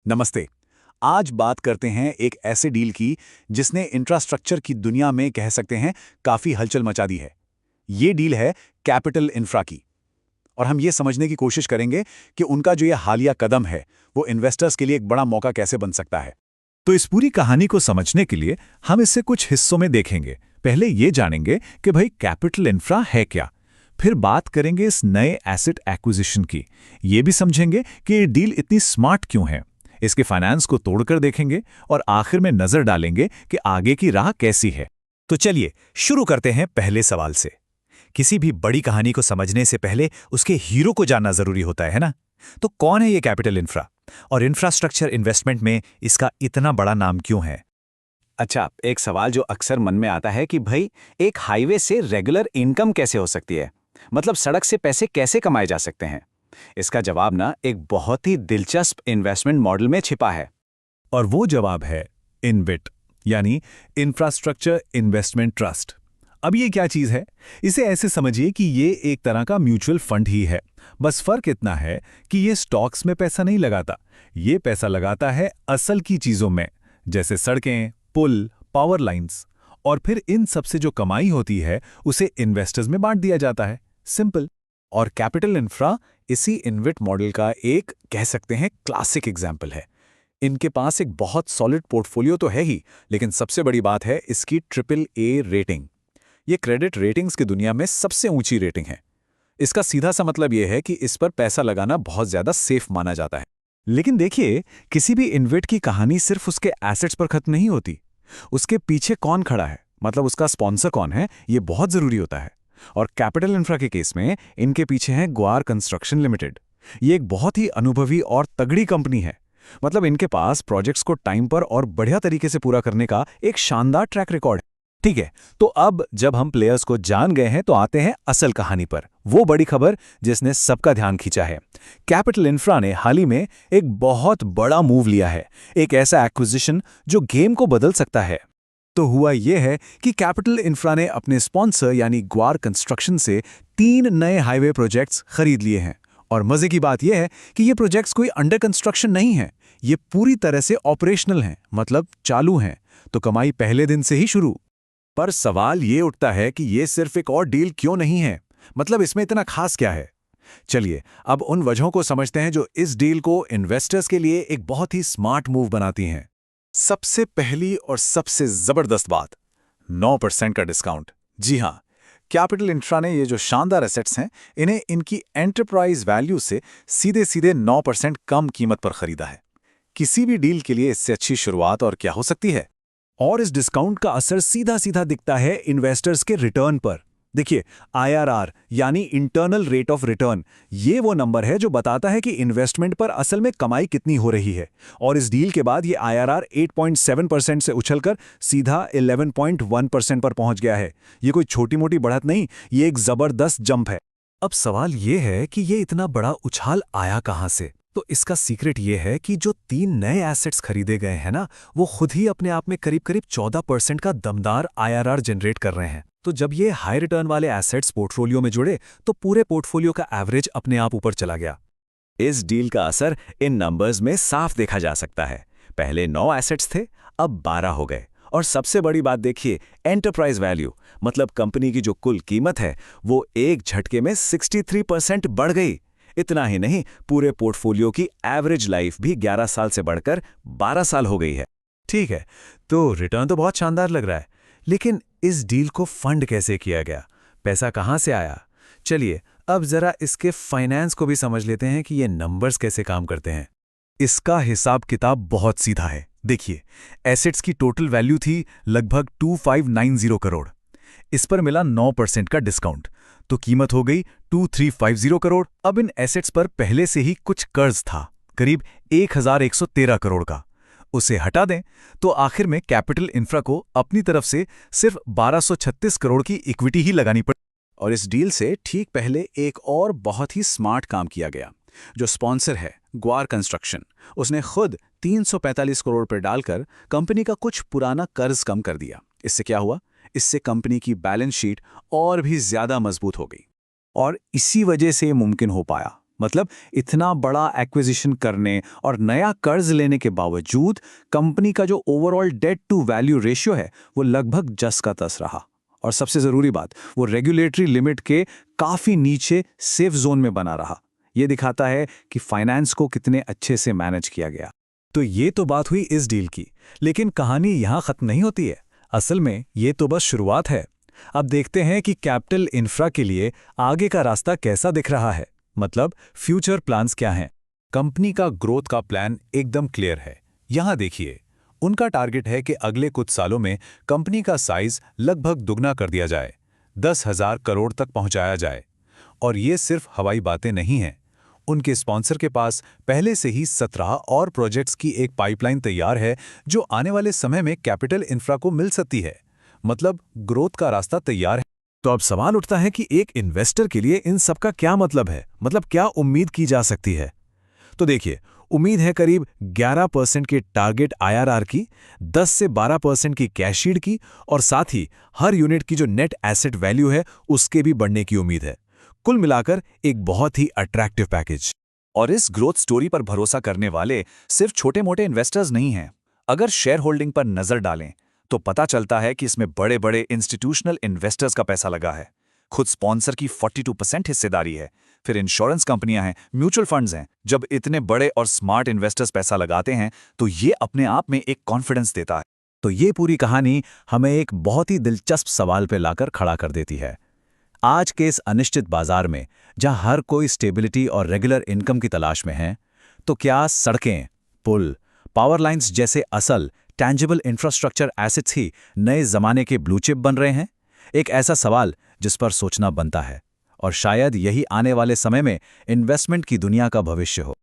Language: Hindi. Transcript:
नमस्ते। आज बात करते हैं एक ऐसे डील की जिसने इंफ्रास्ट्रक्चर की दुनिया में कह सकते हैं काफी हलचल मचा दी है। ये डील है कैपिटल इंफ्रा की। और हम ये समझने की कोशिश करेंगे कि उनका जो ये हालिया कदम है वो इन्वेस्टर्स के लिए एक बड़ा मौका कैसे बन सकता है। तो इस पूरी कहानी को समझने के लिए हम इसे कुछ हिस्सों में देखेंगे। पहले ये जानेंगे कि भाई कैपिटल इंफ्रा है क्या। फिर बात करेंगे इस नए एसेट एक्विजिशन की। ये भी समझेंगे कि ये डील इतनी स्मार्ट क्यों है। इसके फाइनेंस को तोड़कर देखेंगे और आखिर में नजर डालेंगे कि आगे की राह कैसी है। तो चलिए शुरू करते हैं पहले सवाल से। किसी भी बड़ी कहानी को समझने से पहले उसके हीरो को जानना जरूरी होता है ना? तो कौन है ये कैपिटल इंफ्रा और इंफ्रास्ट्रक्चर इन्वेस्टमेंट में इसका इतना बड़ा नाम क्यों है? अच्छा, एक सवाल जो अक्सर मन में आता है कि भाई एक हाईवे से रेगुलर इनकम कैसे हो सकती है? मतलब सड़क से पैसे कैसे कमाए जा सकते हैं? इसका जवाब ना एक बहुत ही दिलचस्प इन्वेस्टमेंट मॉडल में छिपा है। और वो जवाब है इनविट, यानी इंफ्रास्ट्रक्चर इन्वेस्टमेंट ट्रस्ट। अब ये क्या चीज है? इसे ऐसे समझिए कि ये एक तरह का म्यूचुअल फंड ही है। बस फर्क इतना है कि ये स्टॉक्स में पैसा नहीं लगाता, ये पैसा लगाता है असल की चीजों में, जैसे सड़कें, पुल, पावर लाइंस। और फिर इन सबसे जो कमाई होती है उसे इन्वेस्टर्स में बांट दिया जाता है। सिंपल। और कैपिटल इंफ्रा इसी इन्विट मॉडल का एक कह सकते हैं क्लासिक एग्जाम्पल है। इनके पास एक बहुत सॉलिड पोर्टफोलियो तो है ही, लेकिन सबसे बड़ी बात है इसकी AAA रेटिंग। ये क्रेडिट रेटिंग्स की दुनिया में सबसे ऊंची रेटिंग है। इसका सीधा सा मतलब यह है कि इस पर पैसा लगाना बहुत ज्यादा सेफ माना जाता है। लेकिन देखिए, किसी भी इन्वेट की कहानी सिर्फ उसके एसेट्स पर खत्म नहीं होती। उसके पीछे कौन खड़ा है, मतलब उसका स्पॉन्सर कौन है, ये बहुत जरूरी होता है। और कैपिटल इंफ्रा के केस में इनके पीछे है ग्वार कंस्ट्रक्शन लिमिटेड। ये एक बहुत ही अनुभवी और तगड़ी कंपनी है। मतलब इनके पास प्रोजेक्ट्स को टाइम पर और बढ़िया तरीके से पूरा करने का एक शानदार ट्रैक रिकॉर्ड है। ठीक है, तो अब जब हम प्लेयर्स को जान गए हैं तो आते हैं असल कहानी पर। वो बड़ी खबर जिसने सबका ध्यान खींचा है। कैपिटल इंफ्रा ने हाल ही में एक बहुत बड़ा मूव लिया है, एक ऐसा एक्विजिशन जो गेम को बदल सकता है। तो हुआ यह है कि कैपिटल इंफ्रा ने अपने स्पॉन्सर यानी ग्वार कंस्ट्रक्शन से 3 नए हाईवे प्रोजेक्ट्स खरीद लिए हैं। और मजे की बात यह है कि ये प्रोजेक्ट्स कोई अंडर कंस्ट्रक्शन नहीं है, ये पूरी तरह से ऑपरेशनल हैं, मतलब चालू हैं। तो कमाई पहले दिन से ही शुरू। पर सवाल ये उठता है कि ये सिर्फ एक और डील क्यों नहीं है? मतलब इसमें इतना खास क्या है? चलिए अब उन वजहों को समझते हैं जो इस डील को इन्वेस्टर्स के लिए एक बहुत ही स्मार्ट मूव बनाती हैं। सबसे पहली और सबसे जबरदस्त बात, 9% का डिस्काउंट। जी हां, कैपिटल इंफ्रा ने ये जो शानदार एसेट्स हैं इन्हें इनकी एंटरप्राइज वैल्यू से सीधे सीधे 9% कम कीमत पर खरीदा है। किसी भी डील के लिए इससे अच्छी शुरुआत और क्या हो सकती है? और इस डिस्काउंट का असर सीधा सीधा दिखता है इन्वेस्टर्स के रिटर्न पर। देखिए, आईआरआर यानी इंटरनल रेट ऑफ रिटर्न, ये वो नंबर है जो बताता है कि इन्वेस्टमेंट पर असल में कमाई कितनी हो रही है। और इस डील के बाद ये आईआरआर 8.7% से उछलकर सीधा 11.1% पर पहुंच गया है। ये कोई छोटी मोटी बढ़त नहीं, ये एक जबरदस्त जंप है। अब सवाल ये है कि ये इतना बड़ा उछाल आया कहां से? तो इसका सीक्रेट ये है कि जो 3 नए एसेट्स खरीदे गए हैं ना, वो खुद ही अपने आप में करीब करीब 14% का दमदार आईआरआर जनरेट कर रहे हैं। तो जब ये हाई रिटर्न वाले एसेट्स पोर्टफोलियो में जुड़े तो पूरे पोर्टफोलियो का एवरेज अपने आप ऊपर चला गया। इस डील का असर इन नंबर्स में साफ देखा जा सकता है। पहले 9 एसेट्स थे, अब 12 हो गए। और सबसे बड़ी बात देखिए, एंटरप्राइज वैल्यू, मतलब कंपनी की जो कुल कीमत है वो एक झटके में 63% बढ़ गई। इतना ही नहीं, पूरे पोर्टफोलियो की एवरेज लाइफ भी 11 साल से बढ़कर 12 साल हो गई है। ठीक है, तो रिटर्न तो बहुत शानदार लग रहा है, लेकिन इस डील को फंड कैसे किया गया? पैसा कहां से आया? चलिए अब जरा इसके फाइनेंस को भी समझ लेते हैं कि ये नंबर्स कैसे काम करते हैं। इसका हिसाब किताब बहुत सीधा है। देखिए, एसेट्स की टोटल वैल्यू थी लगभग 2590 करोड़। इस पर मिला 9% का डिस्काउंट, तो कीमत हो गई 2350 करोड़। अब इन एसेट्स पर पहले से ही कुछ कर्ज था, करीब 1113 करोड़ का। उसे हटा दें तो आखिर में कैपिटल इंफ्रा को अपनी तरफ से सिर्फ 1236 करोड़ की इक्विटी ही लगानी पड़ी। और इस डील से ठीक पहले एक और बहुत ही स्मार्ट काम किया गया। जो स्पॉन्सर है ग्वार कंस्ट्रक्शन, उसने खुद 345 करोड़ पर डालकर कंपनी का कुछ पुराना कर्ज कम कर दिया। इससे क्या हुआ? इससे कंपनी की बैलेंस शीट और भी ज्यादा मजबूत हो गई। और इसी वजह से मुमकिन हो पाया। मतलब इतना बड़ा एक्विजिशन करने और नया कर्ज लेने के बावजूद कंपनी का जो overall debt to value ratio है वो लगभग जस का तस रहा। और सबसे ज़रूरी बात, वो रेगुलेटरी लिमिट के काफ़ी नीचे सेफ जोन में बना रहा। ये दिखाता है कि फाइनेंस को कितने अच्छे से मैनेज किया गया। तो ये तो बात हुई इस डील की, लेकिन कहानी यहाँ खत्म नहीं होती है। असल में ये तो बस शुरुआत है। अब देखते हैं कि कैपिटल इंफ्रा के लिए आगे का रास्ता कैसा दिख रहा है, मतलब फ्यूचर प्लान्स क्या हैं। कंपनी का ग्रोथ का प्लान एकदम क्लियर है। यहां देखिए, उनका टारगेट है कि अगले कुछ सालों में कंपनी का साइज लगभग दुगना कर दिया जाए, 10,000 करोड़ तक पहुंचाया जाए। और ये सिर्फ हवाई बातें नहीं हैं। उनके स्पॉन्सर के पास पहले से ही 17 और प्रोजेक्ट्स की एक पाइपलाइन तैयार है जो आने वाले समय में कैपिटल इंफ्रा को मिल सकती है। मतलब ग्रोथ का रास्ता तैयार है। तो अब सवाल उठता है कि एक इन्वेस्टर के लिए इन सब का क्या मतलब है, मतलब क्या उम्मीद की जा सकती है। तो देखिए, उम्मीद है करीब 11% के टारगेट IRR की, 10 से 12% की कैश ईल्ड की, और साथ ही हर यूनिट की जो नेट एसेट वैल्यू है उसके भी बढ़ने की उम्मीद है। कुल मिलाकर एक बहुत ही अट्रैक्टिव पैकेज। और इस ग्रोथ स्टोरी पर भरोसा करने वाले सिर्फ छोटे-मोटे इन्वेस्टर्स नहीं हैं। अगर शेयर होल्डिंग पर नजर डालें तो पता चलता है कि इसमें बड़े-बड़े इंस्टीट्यूशनल इन्वेस्टर्स का पैसा लगा है। खुद स्पॉन्सर की 42% हिस्सेदारी है। फिर इंश्योरेंस कंपनियां हैं, म्यूचुअल फंड्स हैं। जब इतने बड़े और स्मार्ट इन्वेस्टर्स पैसा लगाते हैं तो ये अपने आप में एक कॉन्फिडेंस देता है। तो ये पूरी कहानी हमें एक बहुत ही दिलचस्प सवाल पे लाकर खड़ा कर देती है। आज के इस अनिश्चित बाजार में जहां हर कोई स्टेबिलिटी और रेगुलर इनकम की तलाश में है, तो क्या सड़कें, पुल, पावर लाइंस जैसे असल टैंजिबल इंफ्रास्ट्रक्चर एसेट्स ही नए जमाने के ब्लू चिप बन रहे हैं? एक ऐसा सवाल जिस पर सोचना बनता है, और शायद यही आने वाले समय में इन्वेस्टमेंट की दुनिया का भविष्य हो।